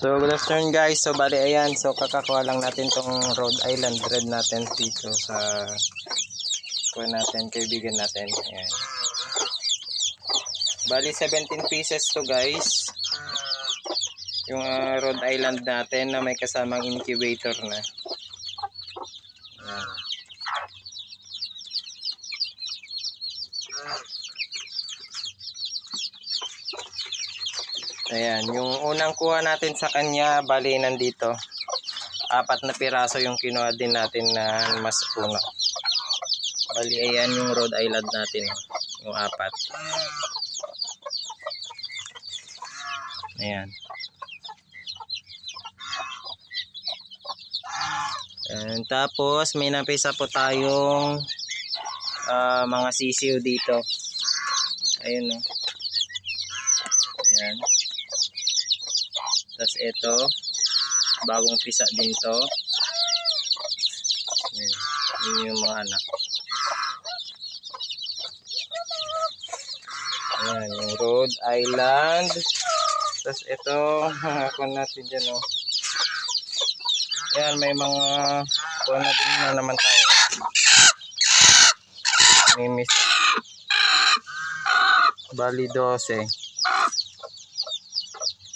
So good afternoon guys. So bali ayan, so kakakuha lang natin tong Rhode Island Red natin dito sa kuha natin, kaibigan natin. Ayan. Bali 17 pieces to guys. Yung Rhode Island natin na may kasamang incubator na. Ayan. Ayan, yung unang kuha natin sa kanya, bali nandito. 4 na piraso yung kinuha din natin na mas puno. Bali ayan yung Rhode Island natin, yung 4. Ayan. And tapos may napisa po tayong mga sisiw dito. Ayun o. Ayan. Tapos ito, bagong pisa din to. Yun yung mga anak. Ayan, yung Rhode Island. Tapos ito, kuha natin dyan o. Ayan, may mga kuha natin na naman tayo. Mimis. Bali 12.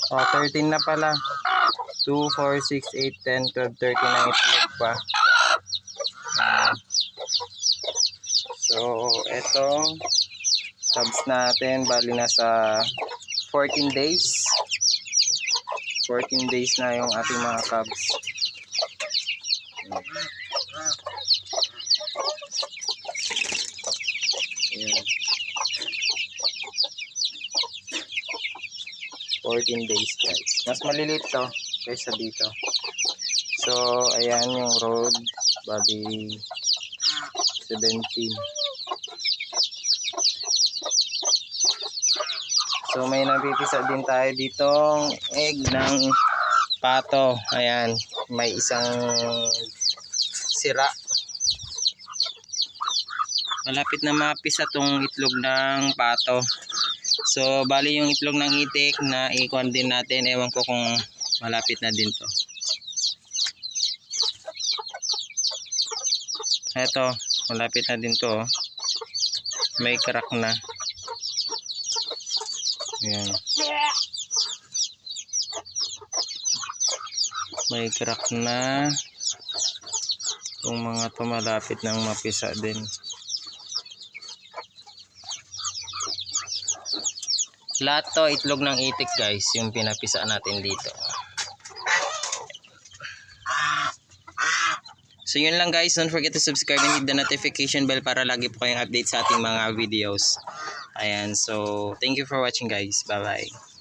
13 na pala. 2, 4, 6, 8, 10, 12, 13 na itlog pa. So, etong cubs natin, bali nasa 14 days. 14 days na yung ating mga cubs. Ayan. 14 days guys. Mas maliliit to kaysa dito. So, ayan yung road. Bali 17. So, may napipisa din tayo ditong egg ng pato. Ayan. May isang sira. Malapit na mapisa tong itlog ng pato. So, bali yung itlog ng itik na ikuan din natin. Ewan ko kung malapit na din to. Eto, malapit na din to. May crack na. Ayan. May crack na. Itong mga to malapit nang mapisa din. Lahat to itlog ng itik guys, yung pinapisa natin dito. So yun lang guys, don't forget to subscribe and hit the notification bell para lagi po kayong update sa ating mga videos. Ayan, so thank you for watching guys. Bye bye.